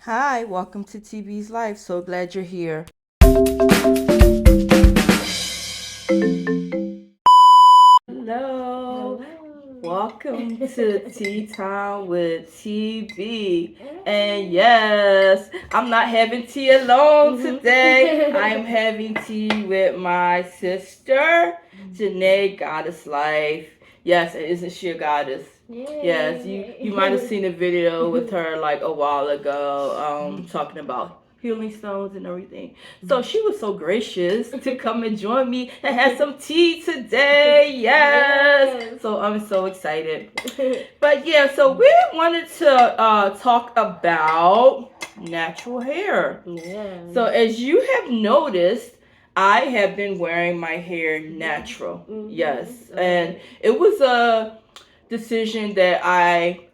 Hi, welcome to TBee's Life. So glad you're here. Hello. Welcome to Tea Time with TBee. And yes, I'm not having tea alone today. I am having tea with my sister, Janee, Goddesslife. Yes, and isn't she a goddess? Yay. Yes, you might have seen a video with her like a while ago, talking about healing stones and everything. So she was so gracious to come and join me and have some tea today. Yes. So I'm so excited. But yeah, so we wanted to talk about natural hair. Yeah. So as you have noticed, I have been wearing my hair natural. Yes. And it was a decision that I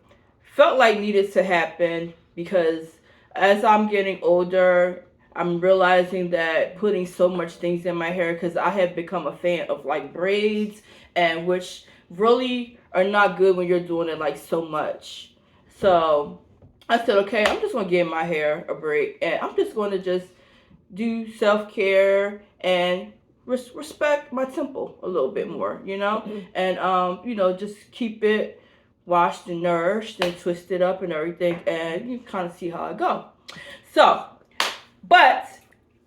felt like needed to happen because as I'm getting older, I'm realizing that putting so much things in my hair because I have become a fan of like braids and which really are not good when you're doing it like so much. So I said, okay, I'm just gonna give my hair a break and I'm just gonna just do self-care and respect my temple a little bit more, and just keep it washed and nourished and twisted up and everything, and you kind of see how I go. So, but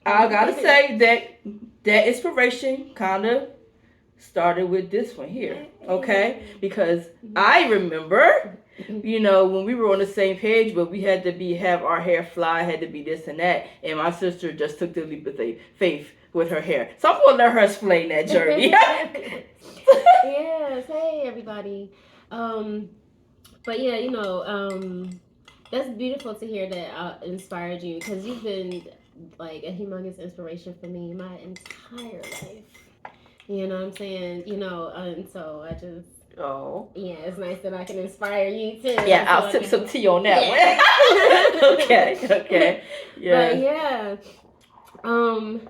I gotta say that inspiration kind of started with this one here, okay? Because I remember, when we were on the same page, but we had to have our hair fly, had to be this and that, and my sister just took the leap of faith with her hair. So I'm gonna let her explain that journey. Yes. Hey, everybody. But yeah, that's beautiful to hear that inspired you because you've been like a humongous inspiration for me my entire life. You know what I'm saying? And so I just. Oh. Yeah, it's nice that I can inspire you too. Yeah, I'll sip some tea on that one. Okay. Yeah. But yeah.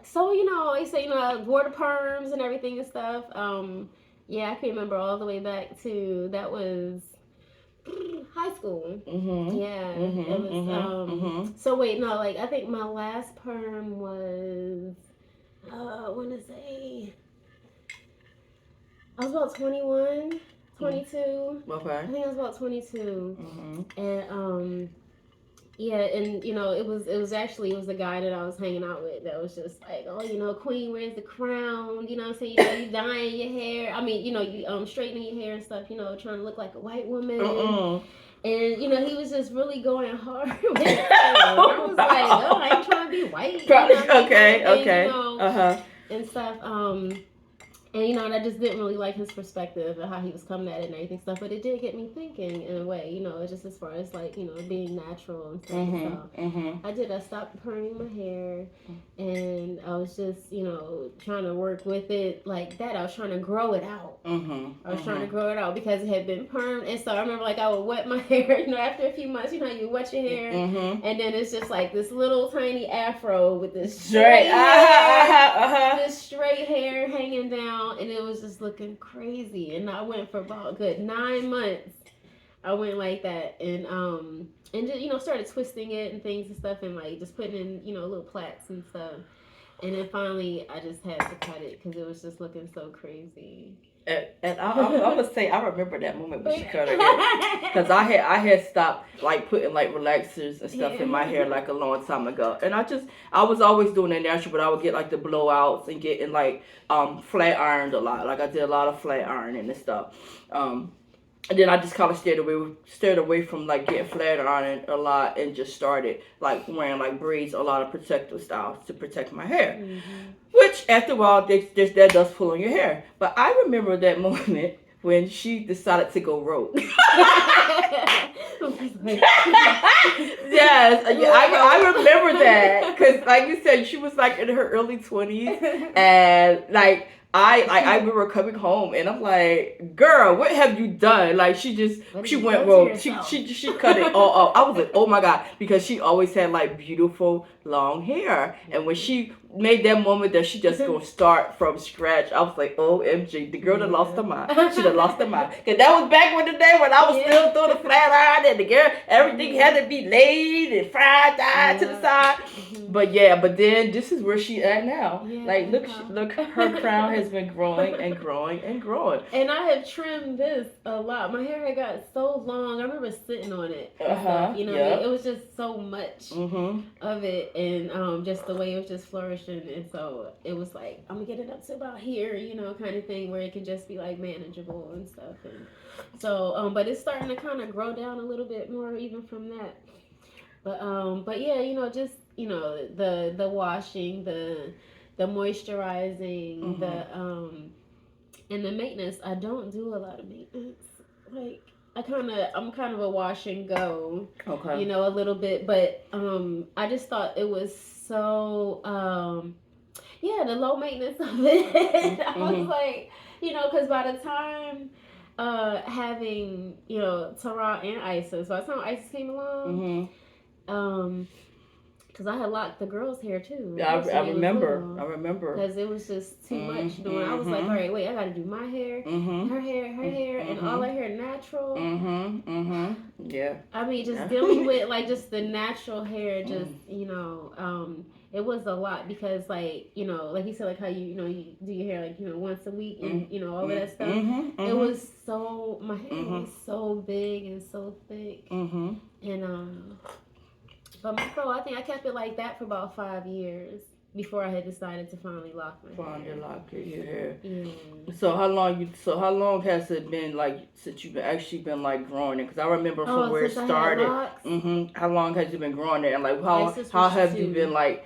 So I say I wore the perms and everything and stuff. Yeah, I can remember all the way back to that was high school. Yeah, it was. So wait, no, like I think my last perm was. I want to say I was about 21, 22. Okay. I think I was about 22, and yeah, and it was the guy that I was hanging out with that was just like, oh, Queen, where's the crown? You know what I'm saying? You dyeing your hair. I mean, you straightening your hair and stuff, trying to look like a white woman. And he was just really going hard with it. I was like, oh, I ain't trying to be white. Okay. And stuff. And I just didn't really like his perspective and how he was coming at it and everything stuff. But it did get me thinking in a way, just as far as like, being natural and stuff. I stopped perming my hair and I was just, trying to work with it like that. I was trying to grow it out. I was trying to grow it out because it had been permed. And so I remember like I would wet my hair, after a few months, you wet your hair and then it's just like this little tiny afro with this straight hair, this straight hair hanging down. And it was just looking crazy. And I went for about a good 9 months. I went like that and just started twisting it and things and stuff and like just putting in little plaits and stuff. And then finally I just had to cut it because it was just looking so crazy. And I'm gonna say I remember that moment when she cut her hair because I had stopped like putting like relaxers and stuff in my hair like a long time ago, and I was always doing it natural, but I would get like the blowouts and getting like flat ironed a lot. Like I did a lot of flat ironing and stuff. And then I just kind of stayed away from like getting flat ironed a lot and just started like wearing like braids, a lot of protective styles to protect my hair. Which after a while, that does pull on your hair. But I remember that moment when she decided to go rogue. Yes, I remember that because like you said, she was like in her early 20s, and like I remember coming home and I'm like, girl, what have you done? Like she went rogue. She cut it all off. I was like, oh my god, because she always had like beautiful long hair, and when she made that moment that she just gonna start from scratch, I was like, OMG, the girl that lost her mind. She done lost her mind. Cause that was back in the day when I was still doing the flat iron and the girl, everything had to be laid and fried to the side. But then this is where she at now. Like look, her crown has been growing and growing and growing. And I have trimmed this a lot. My hair had got so long. I remember sitting on it. Stuff, you know, what I mean? It was just so much of it, and just the way it was just flourishing. And so it was like, I'm gonna get it up to about here, you know, kind of thing, where it can just be like manageable and stuff. And so, but it's starting to kind of grow down a little bit more even from that. But yeah, you know, just, you know, the washing, the moisturizing, and the maintenance. I don't do a lot of maintenance. Like I'm kind of a wash and go. Okay. You know, a little bit, but I just thought it was so the low maintenance of it. I was like, you know, because by the time having, you know, Tara and Isis, by the time Isis came along, because I had locked the girl's hair too. Yeah, I remember. Because it was just too much doing. I was like, all right, wait, I got to do my hair, her hair, and all her hair natural. Yeah. I mean, just dealing with like just the natural hair, just you know, it was a lot because like, you know, like you said, like how you know you do your hair like, you know, once a week and you know all of that stuff. It was so, my hair was so big and so thick, and but my fro, I think I kept it like that for about 5 years before I had decided to finally lock my hair. Finally lock your hair. So how long has it been like since you've actually been like growing it? Because I remember from where it started. How long has you been growing it, and like how have you been like?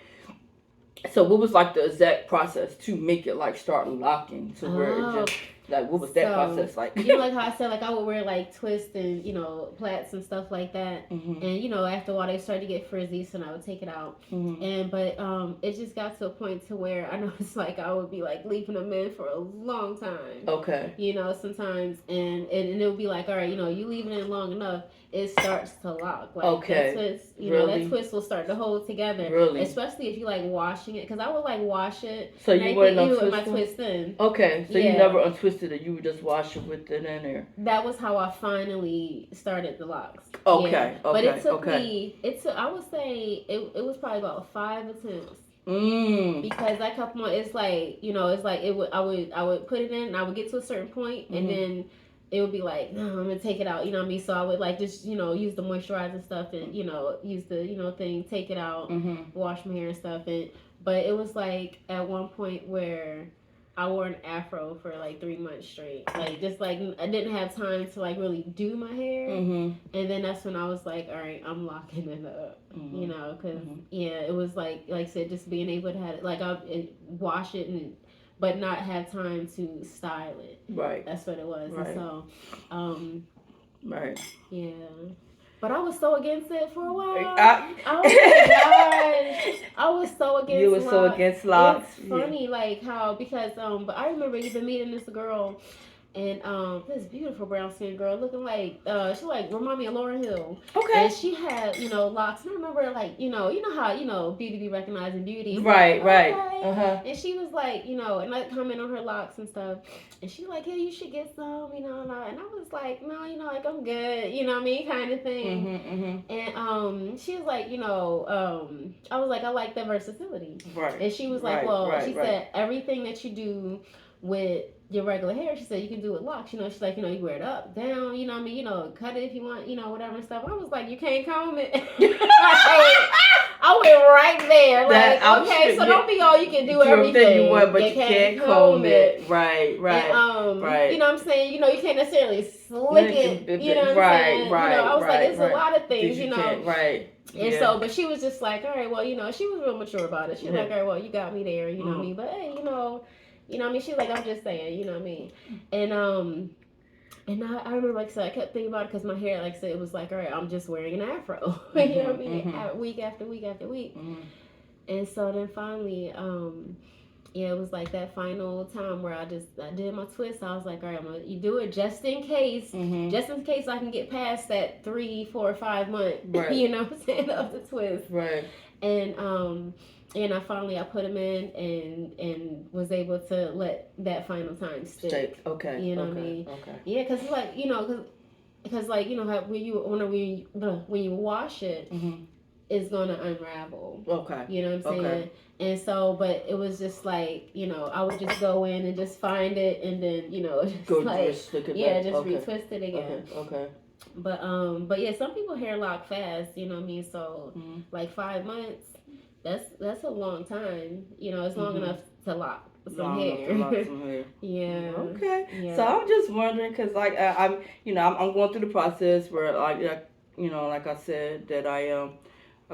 So what was like the exact process to make it like start locking to where it just like what was that process like? You know, like how I said, like I would wear like twists and, you know, plaits and stuff like that, and you know, after a while they started to get frizzy, so I would take it out, but it just got to a point to where I noticed like I would be like leaving them in for a long time. Okay. You know, sometimes and it would be like, all right, you know, you leaving it long enough, it starts to lock. Like that twist, you know, that twist will start to hold together. Really? Especially if you like washing it, because I would like wash it. So you wouldn't untwist my twist in. Okay, so you never untwisted it. You would just wash it with it in there. That was how I finally started the locks. Okay. But it took me. I would say it was probably about 5 attempts. Because that couple months, it's like, you know, it's like I would put it in and I would get to a certain point and then it would be like, no, I'm gonna take it out, you know what I mean? So I would like just, you know, use the moisturizer stuff and, you know, use the, you know, thing, take it out, wash my hair and stuff. But it was like at one point where I wore an afro for like 3 months straight. Like just like I didn't have time to like really do my hair. And then that's when I was like, all right, I'm locking it up. You know, because it was like I said, just being able to have it, like wash it but not have time to style it. Right. That's what it was. Right. And so, right. Yeah. But I was so against it for a while. Oh my gosh. I was so against locks. You were so against locks. It's funny, like how, because, but I remember even meeting this girl, and this beautiful brown skinned girl looking like she like remind me of Lauryn Hill. Okay. And she had, you know, locks. And I remember like, you know how, you know, beauty be recognizing beauty. Right, like, right. And she was like, you know, and I comment on her locks and stuff. And she like, yeah, you should get some, you know, and I was like, no, you know, like I'm good, you know what I mean, kind of thing. And she was like, you know, I was like, I like the versatility. Right. And she was like, well, she said everything that you do with your regular hair, she said you can do it locks, you know. She's like, you know, you wear it up, down, you know what I mean, you know, cut it if you want, you know, whatever and stuff. I was like, you can't comb it. I went right there, like, okay, so don't be all you can do everything you want, but you can't comb it. Right. And, right. You know what I'm saying? You know, you can't necessarily slick it, you know what I'm saying? Right, you know, I was like, it's a lot of things, you know. Right. And so, but she was just like, all right, well, you know, she was real mature about it. She was like, all right, well, you got me there, you know what I mean? But hey, you know what I mean? She's like, I'm just saying, you know what I mean? And I remember, like I said, I kept thinking about it because my hair, like I said, it was like, all right, I'm just wearing an afro. You know what I mean? Week after week after week. And so then finally, yeah, it was like that final time where I did my twist. I was like, all right, you do it just in case, just in case I can get past that 3, 4, 5 month, right. you know what I'm saying, of the twist. Right. And I finally I put him in and was able to let that final time stick. Okay. You know what I mean? Okay. Yeah, because like because like how when you wash it. Is gonna unravel. Okay. You know what I'm saying? Okay. And so, but it was just like, I would just go in and just find it and then, just go like, just stick it back. Just okay. retwist it again. Okay. But yeah, some people hair lock fast, you know what I mean? So, like 5 months, that's a long time. It's long enough to lock some hair. Yeah. Okay. Yeah. So I'm just wondering, because like I'm going through the process where like I said that I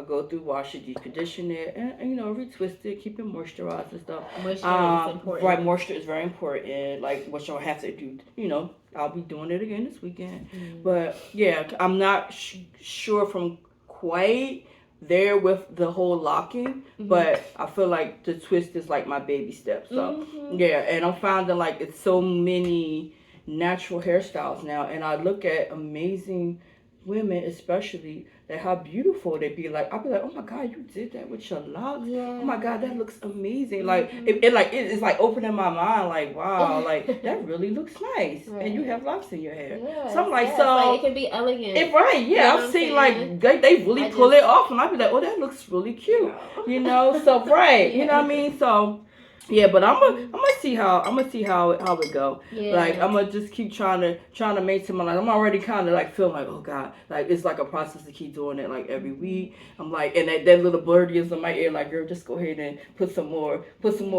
go through wash it, deep condition it, and retwist it, keep it moisturized and stuff. Moisture is important. Right, moisture is very important. Like what you'll have to do, I'll be doing it again this weekend. But yeah, I'm not sure from quite there with the whole locking, but I feel like the twist is like my baby step. So yeah, and I'm finding like it's so many natural hairstyles now, and I look at amazing women, especially, that how beautiful they be. Like I'll be like, oh my god, you did that with your locks. Yeah. Oh my god, that looks amazing. Like it's like opening my mind. Like wow, like that really looks nice. Right. And you have locks in your hair. Yeah, so I'm like, so it can be elegant. Right? Yeah, I've seen like they really pull it off, and I'll be like, oh, that looks really cute. So right, you know what I mean? So. Yeah, but I'm gonna see how it go. Yeah. Like I'm gonna just keep trying to maintain my life. I'm already kind of like feeling like, oh god, like it's like a process to keep doing it like every week. I'm like, and that little birdie is in my ear, like, girl, just go ahead and put some more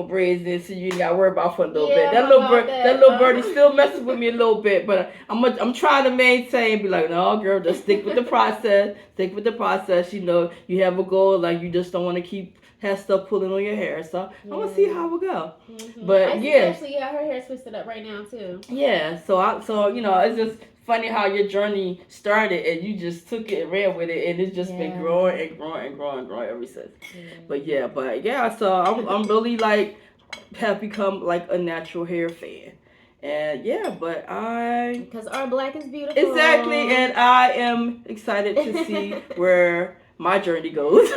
braids in, so you ain't gotta worry about for a little bit. That little birdie still messing with me a little bit, but I'm trying to maintain. Be like, no, girl, just stick with the process. Stick with the process. You have a goal, like you just don't want to keep have stuff pulling on your hair, so I'm gonna see how it go. But actually, her hair's twisted up right now too. Yeah, so it's just funny how your journey started and you just took it and ran with it, and it's just been growing and growing and growing and growing ever since. But yeah, so I'm really like have become like a natural hair fan. And yeah, but because our black is beautiful. Exactly, and I am excited to see where my journey goes.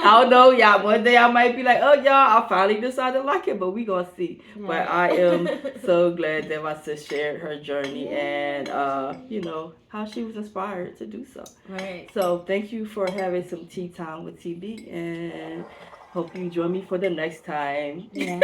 I don't know, y'all. One day I might be like, oh, y'all, I finally decided to like it, but we gonna see. Yeah. But I am so glad that my sis shared her journey and, how she was inspired to do so. Right. So thank you for having some tea time with TBee, and hope you join me for the next time. Yeah.